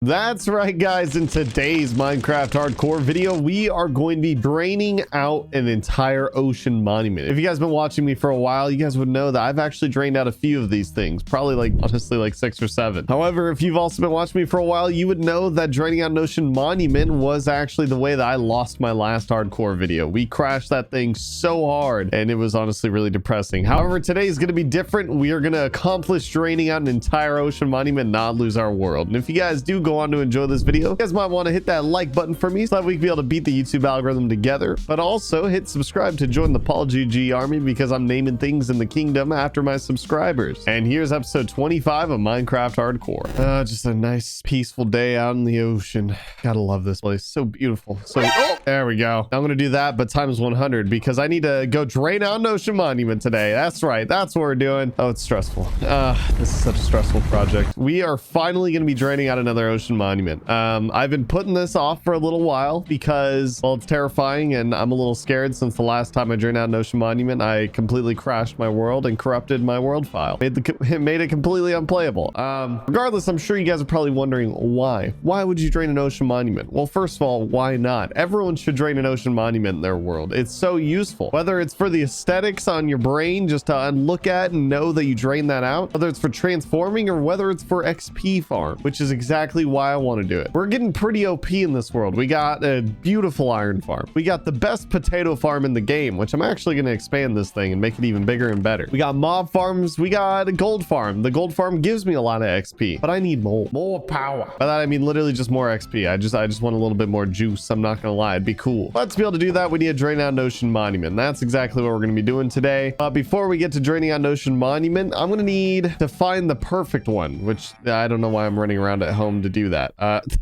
That's right, guys. In today's Minecraft hardcore video, we are going to be draining out an entire ocean monument. If you guys have been watching me for a while, you guys would know that I've actually drained out a few of these things, probably like honestly like 6 or 7. However, if you've also been watching me for a while, you would know that draining out an ocean monument was actually the way that I lost my last hardcore video. We crashed that thing so hard and it was honestly really depressing. However, today is going to be different. We are going to accomplish draining out an entire ocean monument, not lose our world. And if you guys do go on to enjoy this video, you guys might want to hit that like button for me so that we can be able to beat the YouTube algorithm together, but also hit subscribe to join the PaulGG army because I'm naming things in the kingdom after my subscribers. And here's episode 25 of Minecraft hardcore. Just a nice peaceful day out in the ocean. Gotta love this place. So beautiful. So there we go. I'm gonna do that but times 100 because I need to go drain out an ocean monument today. That's right, that's what we're doing. Oh, it's stressful. This is such a stressful project. We are finally gonna be draining out another ocean monument. I've been putting this off for a little while because, well, it's terrifying and I'm a little scared since the last time I drained out an ocean monument, I completely crashed my world and corrupted my world file. Made it completely unplayable. Regardless, I'm sure you guys are probably wondering why. Why would you drain an ocean monument? Well, first of all, why not? Everyone should drain an ocean monument in their world. It's so useful. Whether it's for the aesthetics on your brain, just to look at and know that you drain that out, whether it's for transforming or whether it's for XP farm, which is exactly why I want to do it. We're getting pretty OP in this world. We got a beautiful iron farm. We got the best potato farm in the game, which I'm actually going to expand this thing and make it even bigger and better. We got mob farms. We got a gold farm. The gold farm gives me a lot of XP, but I need more power. By that I mean literally just more XP. I just want a little bit more juice. I'm not gonna lie, it'd be cool. But to be able to do that, we need to drain out an ocean monument. And that's exactly what we're going to be doing today. Before we get to draining out an ocean monument, I'm going to need to find the perfect one, which I don't know why I'm running around at home to do that.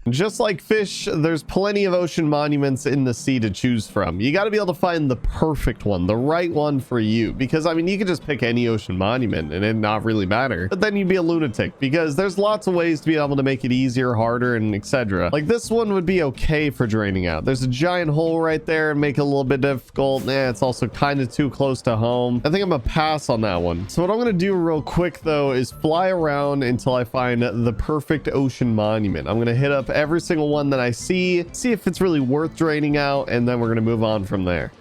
Just like fish, there's plenty of ocean monuments in the sea to choose from. You got to be able to find the perfect one, the right one for you, because I mean, you could just pick any ocean monument and it not really matter, but then you'd be a lunatic because there's lots of ways to be able to make it easier, harder, and etc. Like this one would be okay for draining out. There's a giant hole right there and make it a little bit difficult. It's also kind of too close to home. I think I'm gonna pass on that one. So what I'm gonna do real quick though is fly around until I find the perfect ocean monument. I'm gonna hit up every single one that I see if it's really worth draining out, and then we're gonna move on from there.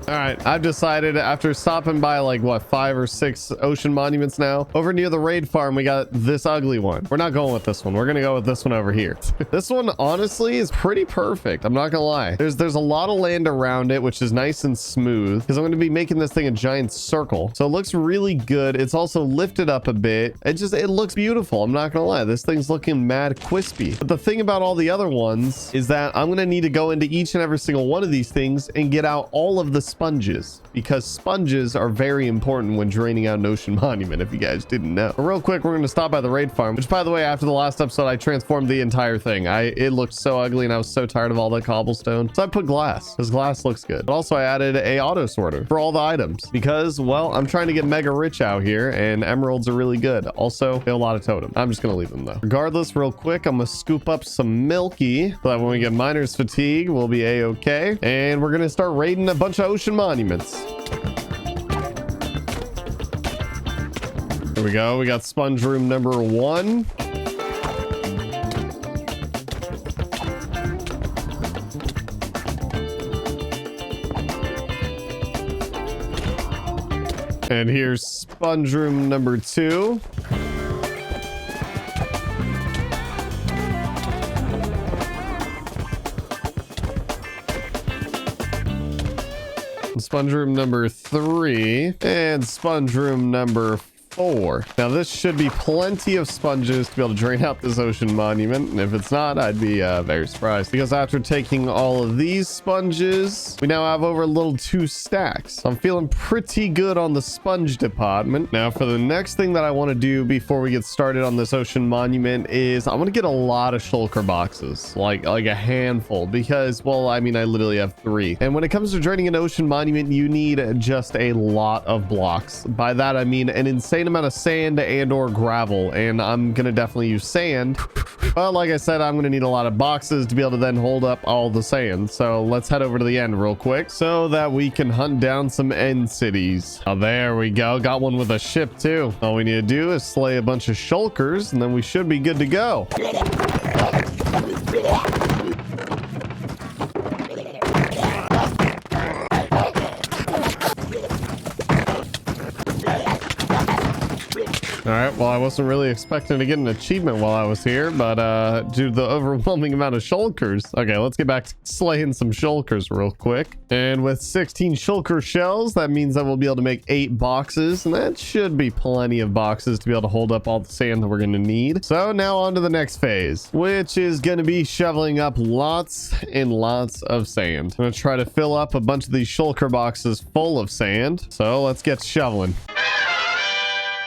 All right, I've decided after stopping by like what 5 or 6 ocean monuments now, over near the raid farm, we got this ugly one. We're not going with this one. We're gonna go with this one over here. This one honestly is pretty perfect. I'm not gonna lie. There's a lot of land around it, which is nice and smooth because I'm gonna be making this thing a giant circle. So it looks really good. It's also lifted up a bit. It looks beautiful. I'm not gonna lie. This thing's looking mad crispy. But the thing about all the other ones is that I'm gonna need to go into each and every single one of these things and get out all of the sponges, because sponges are very important when draining out an ocean monument, if you guys didn't know. But real quick, we're going to stop by the raid farm, which by the way, after the last episode, I transformed the entire thing. It looked so ugly and I was so tired of all the cobblestone. So I put glass because glass looks good. But also I added a auto sorter for all the items because, well, I'm trying to get mega rich out here and emeralds are really good. Also, a lot of totem. I'm just going to leave them though. Regardless, real quick, I'm going to scoop up some milky so that when we get miner's fatigue, we'll be a-okay. And we're going to start raiding a bunch of ocean monuments. Here we go. We got sponge room number 1. And here's sponge room number 2. Sponge room number 3 and sponge room number 4. Now this should be plenty of sponges to be able to drain out this ocean monument, and if it's not, I'd be very surprised, because after taking all of these sponges, we now have over a little 2 stacks. So I'm feeling pretty good on the sponge department. Now for the next thing that I want to do before we get started on this ocean monument is I want to get a lot of shulker boxes, like a handful, because, well, I mean, I literally have 3. And when it comes to draining an ocean monument, you need just a lot of blocks. By that I mean an insane amount of sand and or gravel, and I'm gonna definitely use sand. But like I said, I'm gonna need a lot of boxes to be able to then hold up all the sand. So let's head over to the end real quick so that we can hunt down some end cities. Oh, there we go. Got one with a ship too. All we need to do is slay a bunch of shulkers, and then we should be good to go. All right, well, I wasn't really expecting to get an achievement while I was here, but due to the overwhelming amount of shulkers. Okay, let's get back to slaying some shulkers real quick. And with 16 shulker shells, that means that we'll be able to make 8 boxes, and that should be plenty of boxes to be able to hold up all the sand that we're going to need. So now on to the next phase, which is going to be shoveling up lots and lots of sand. I'm going to try to fill up a bunch of these shulker boxes full of sand. So let's get shoveling.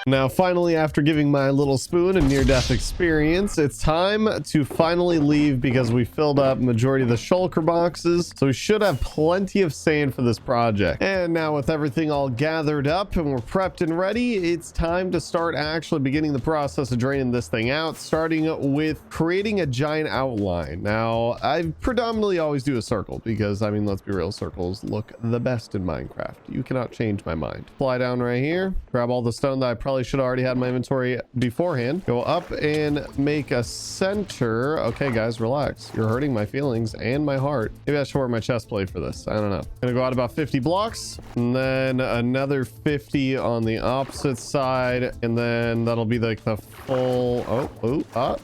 Now, finally, after giving my little spoon a near-death experience, it's time to finally leave because we filled up majority of the shulker boxes. So we should have plenty of sand for this project. And now with everything all gathered up and we're prepped and ready, it's time to start actually beginning the process of draining this thing out, starting with creating a giant outline. Now, I predominantly always do a circle because, I mean, let's be real, circles look the best in Minecraft. You cannot change my mind. Fly down right here, grab all the stone that I probably should have already had in my inventory beforehand, go up and make a center. Okay, guys, relax. You're hurting my feelings and my heart. Maybe I should wear my chest plate for this. I don't know. Gonna go out about 50 blocks and then another 50 on the opposite side, and then that'll be like the full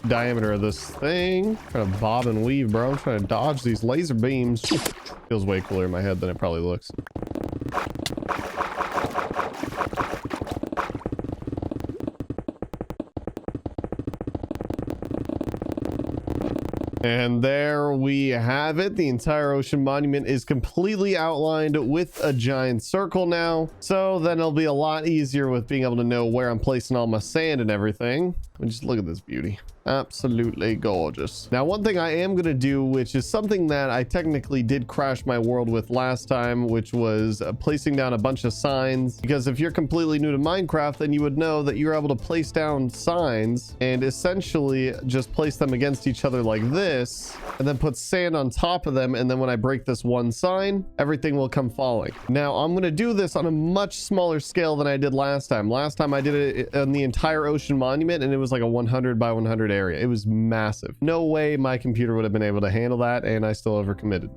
diameter of this thing. Trying to bob and weave, bro. I'm trying to dodge these laser beams. Feels way cooler in my head than it probably looks. And there we have it. The entire ocean monument is completely outlined with a giant circle now. So then it'll be a lot easier with being able to know where I'm placing all my sand and everything. And just look at this beauty. Absolutely gorgeous. Now, one thing I am going to do, which is something that I technically did crash my world with last time, which was placing down a bunch of signs. Because if you're completely new to Minecraft, then you would know that you're able to place down signs and essentially just place them against each other like this, and then put sand on top of them. And then when I break this one sign, everything will come falling. Now, I'm going to do this on a much smaller scale than I did last time. Last time I did it on the entire ocean monument, and it was like a 100 by 100 area. It was massive. No way my computer would have been able to handle that, and I still overcommitted.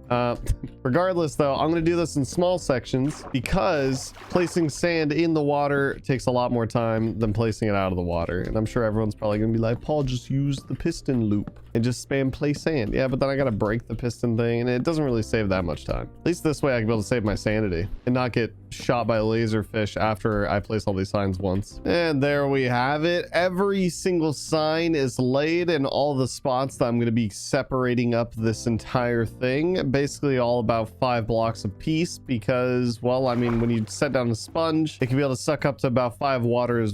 Regardless, though, I'm going to do this in small sections because placing sand in the water takes a lot more time than placing it out of the water. And I'm sure everyone's probably going to be like, Paul, just use the piston loop and just spam place sand. Yeah, but then I got to break the piston thing, and it doesn't really save that much time. At least this way I can be able to save my sanity and not get shot by laser fish after I place all these signs once. And there we have it. Every single sign is laid in all the spots that I'm going to be separating up this entire thing. Basically all about 5 blocks a piece because, well, I mean, when you set down a sponge, it can be able to suck up to about 5 water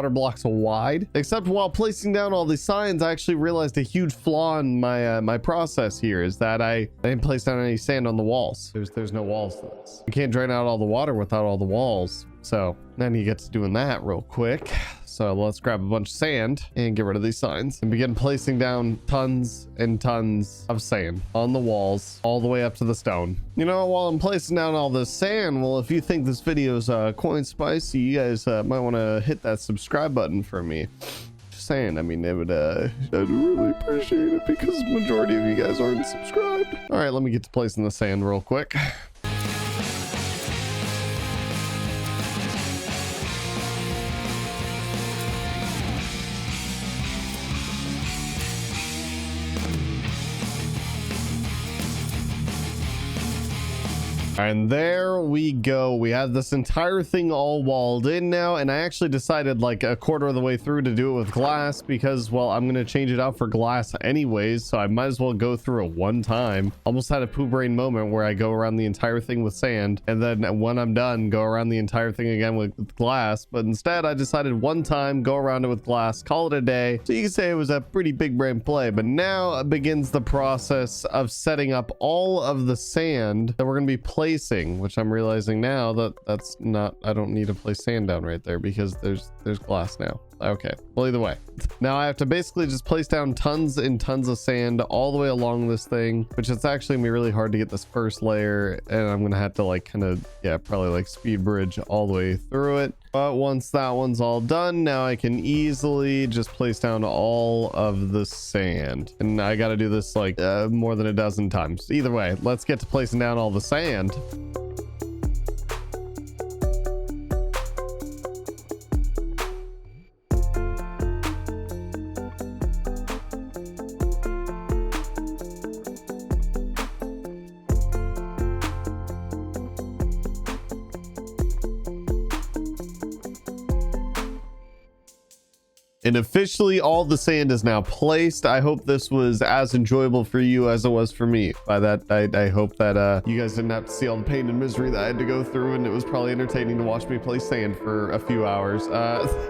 blocks wide. Except while placing down all these signs, I actually realized a huge flaw in my my process here is that I didn't place down any sand on the walls. There's no walls to this. You can't drain out all the water without all the walls. So then you get to doing that real quick. So let's grab a bunch of sand and get rid of these signs and begin placing down tons and tons of sand on the walls all the way up to the stone. You know, while I'm placing down all this sand, well, if you think this video is quite spicy, you guys might want to hit that subscribe button for me. Just saying, I mean, it would, I'd really appreciate it because majority of you guys aren't subscribed. All right, let me get to placing the sand real quick. And there we go. We have this entire thing all walled in now, and I actually decided like a quarter of the way through to do it with glass because, well, I'm gonna change it out for glass anyways, so I might as well go through it one time. Almost had a poo brain moment where I go around the entire thing with sand, and then when I'm done, go around the entire thing again with glass. But instead, I decided one time, go around it with glass, call it a day. So you can say it was a pretty big brain play. But now begins the process of setting up all of the sand that we're going to be placing, which I'm realizing now that that's not, I don't need to place sand down right there because there's glass now. Okay, well, either way, now I have to basically just place down tons and tons of sand all the way along this thing, which it's actually gonna be really hard to get this first layer, and I'm gonna have to like kind of, yeah, probably like speed bridge all the way through it. But once that one's all done, now I can easily just place down all of the sand, and I got to do this like more than a dozen times. Either way, let's get to placing down all the sand. And officially all the sand is now placed. I hope this was as enjoyable for you as it was for me. By that, I hope that you guys didn't have to see all the pain and misery that I had to go through, and it was probably entertaining to watch me place sand for a few hours.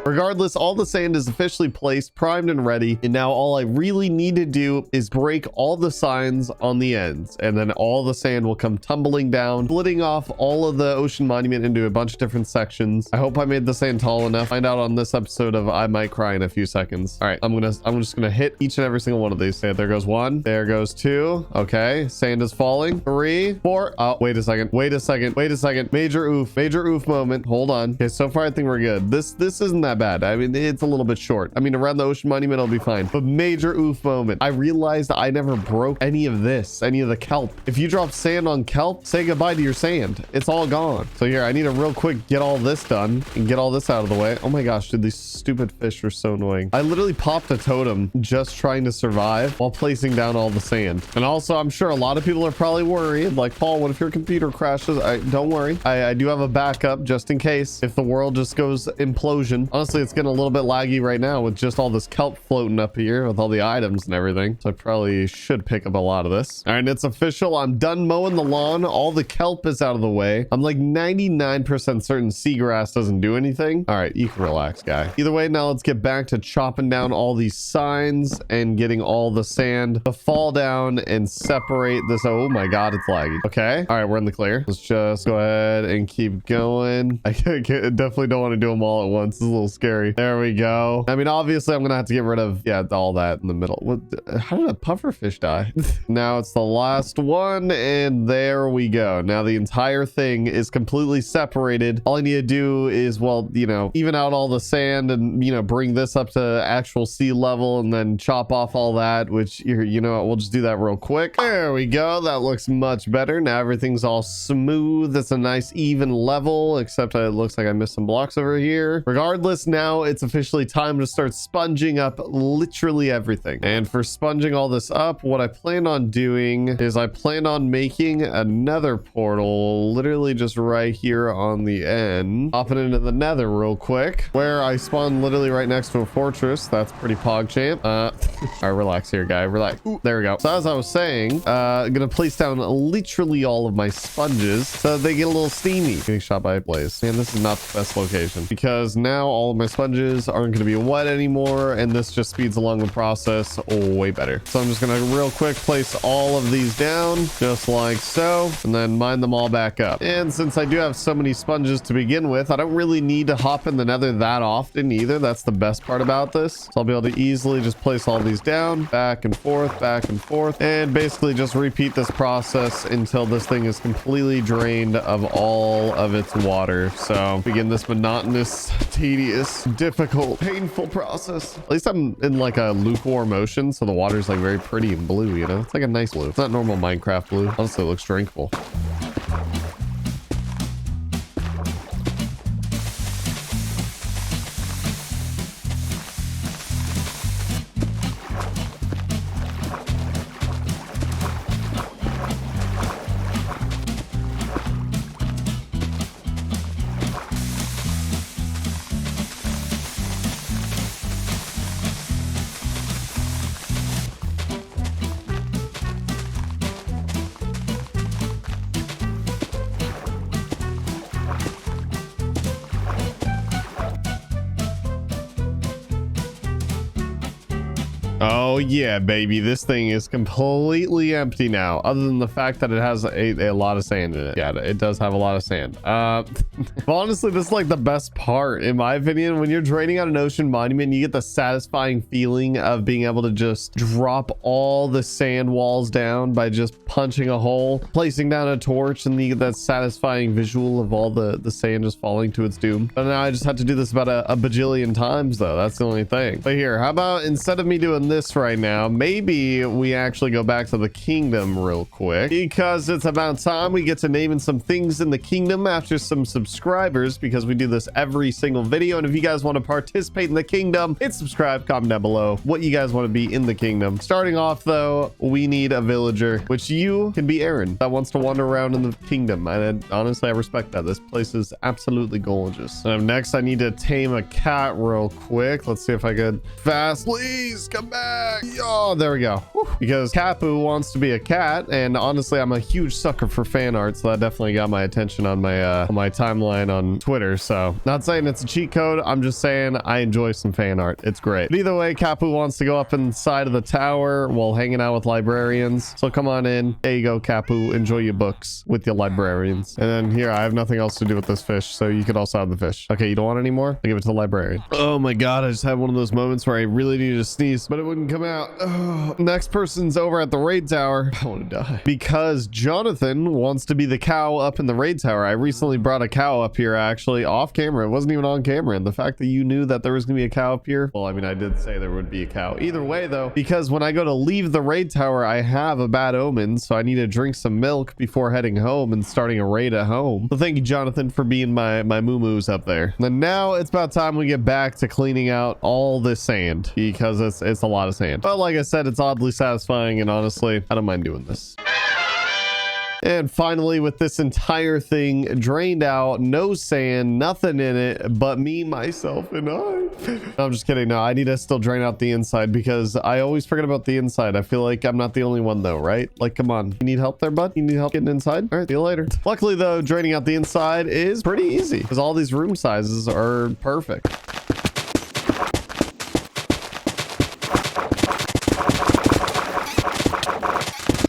Regardless, all the sand is officially placed, primed and ready. And now all I really need to do is break all the signs on the ends, and then all the sand will come tumbling down, splitting off all of the ocean monument into a bunch of different sections. I hope I made the sand tall enough. Find out on this episode of I Might Cry in a few seconds. All right, I'm just gonna hit each and every single one of these. Okay, there goes one, there goes two. Okay, sand is falling. 3, 4. Oh, wait a second, major oof moment. Hold on. Okay, so far I think we're good. This isn't that bad. I mean, it's a little bit short. I mean, around the ocean monument I'll be fine, but major oof moment. I realized I never broke any of the kelp. If you drop sand on kelp, say goodbye to your sand. It's all gone. So here, I need to real quick get all this done and get all this out of the way. Oh my gosh, dude, these stupid fish are so annoying. I literally popped a totem just trying to survive while placing down all the sand. And also, I'm sure a lot of people are probably worried, like, Paul, what if your computer crashes? Don't worry. I do have a backup just in case if the world just goes implosion. Honestly, it's getting a little bit laggy right now with just all this kelp floating up here with all the items and everything. So I probably should pick up a lot of this. All right, it's official. I'm done mowing the lawn. All the kelp is out of the way. I'm like 99% certain seagrass doesn't do anything. All right, you can relax, guy. Either way, now let's get back to chopping down all these signs and getting all the sand to fall down and separate this. Oh my god, it's laggy. Okay, all right, we're in the clear. Let's just go ahead and keep going. I definitely don't want to do them all at once. It's a little scary. There we go. I mean, obviously I'm gonna have to get rid of, yeah, all that in the middle. What, how did a pufferfish die? Now it's the last one, and there we go. Now the entire thing is completely separated. All I need to do is, well, you know, even out all the sand and, you know, bring this up to actual sea level and then chop off all that, which, you know what, we'll just do that real quick. There we go. That looks much better. Now everything's all smooth. It's a nice even level, except it looks like I missed some blocks over here. Regardless, now it's officially time to start sponging up literally everything. And for sponging all this up, what I plan on doing is I plan on making another portal literally just right here on the end, hopping into the nether real quick, where I spawn literally right next to a fortress. That's pretty PaulGG. All right, relax here, guy. Relax. Ooh, there we go. So as I was saying, I'm gonna place down literally all of my sponges so they get a little steamy. Getting shot by a blaze. Man, this is not the best location because now all of my sponges aren't gonna be wet anymore, and this just speeds along the process way better. So I'm just gonna real quick place all of these down just like so, and then mine them all back up. And since I do have so many sponges to begin with, I don't really need to hop in the nether that often either. That's the best part about this. So I'll be able to easily just place all these down, back and forth, and basically just repeat this process until this thing is completely drained of all of its water. So begin this monotonous, tedious, difficult, painful process. At least I'm in like a lukewarm ocean, so the water's like very pretty and blue, you know? It's like a nice blue. It's not normal Minecraft blue. Honestly, it looks drinkable. Oh yeah, baby, this thing is completely empty now, other than the fact that it has a lot of sand in it. Yeah, it does have a lot of sand. But honestly, this is like the best part in my opinion. When you're draining out an ocean monument, you get the satisfying feeling of being able to just drop all the sand walls down by just punching a hole, placing down a torch, and you get that satisfying visual of all the sand just falling to its doom. But now I just had to do this about a bajillion times though. That's the only thing. But here, how about instead of me doing this right now, maybe we actually go back to the kingdom real quick, because it's about time we get to naming some things in the kingdom after some subscribers, because we do this every single video. And if you guys want to participate in the kingdom, hit subscribe, comment down below what you guys want to be in the kingdom. Starting off though, we need a villager, which you can be Aaron, that wants to wander around in the kingdom. And honestly, I respect that. This place is absolutely gorgeous. Next, I need to tame a cat real quick. Let's see if I could fast. Please come back. Oh, there we go. Whew. Because Capu wants to be a cat, and honestly, I'm a huge sucker for fan art, so that definitely got my attention on my timeline on Twitter. So not saying it's a cheat code, I'm just saying I enjoy some fan art. It's great. But either way, Capu wants to go up inside of the tower while hanging out with librarians, so come on in. There you go, Capu. Enjoy your books with your librarians. And then here, I have nothing else to do with this fish, so you could also have the fish. Okay, you don't want any more? I'll give it to the librarian. Oh my god, I just had one of those moments where I really needed to sneeze, but it wouldn't come out. Oh. Next person's over at the raid tower. I want to die. Because Jonathan wants to be the cow up in the raid tower. I recently brought a cow up here, actually, off camera. It wasn't even on camera. And the fact that you knew that there was going to be a cow up here, well, I mean, I did say there would be a cow. Either way, though, because when I go to leave the raid tower, I have a bad omen, so I need to drink some milk before heading home and starting a raid at home. So thank you, Jonathan, for being my moo-moos up there. And now it's about time we get back to cleaning out all this sand, because it's a lot of sand. But like I said, it's oddly satisfying, and honestly, I don't mind doing this. And finally, with this entire thing drained out, no sand, nothing in it but me, myself, and I. No, I'm just kidding. No, I need to still drain out the inside, because I always forget about the inside. I feel like I'm not the only one though, right? Like, come on. You need help there, bud? You need help getting inside? All right, see you later. Luckily though, draining out the inside is pretty easy, because all these room sizes are perfect.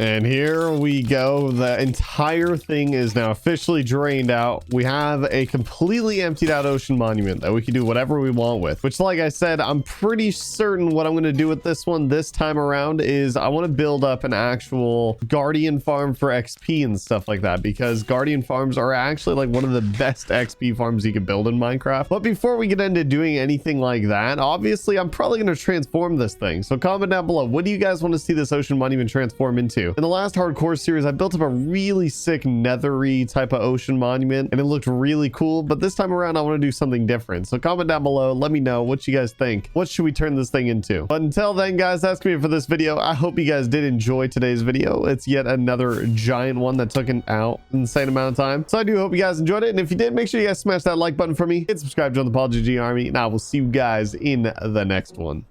And here we go. The entire thing is now officially drained out. We have a completely emptied out ocean monument that we can do whatever we want with, which, like I said, I'm pretty certain what I'm going to do with this one this time around is I want to build up an actual guardian farm for XP and stuff like that, because guardian farms are actually like one of the best XP farms you can build in Minecraft. But before we get into doing anything like that, obviously I'm probably going to transform this thing. So comment down below, what do you guys want to see this ocean monument transform into? In the last hardcore series, I built up a really sick nethery type of ocean monument, and it looked really cool. But this time around, I want to do something different. So comment down below, let me know what you guys think. What should we turn this thing into? But until then, guys, that's gonna be it for this video. I hope you guys did enjoy today's video. It's yet another giant one that took an insane amount of time. So I do hope you guys enjoyed it. And if you did, make sure you guys smash that like button for me. Hit subscribe, join the PaulGG army, and I will see you guys in the next one.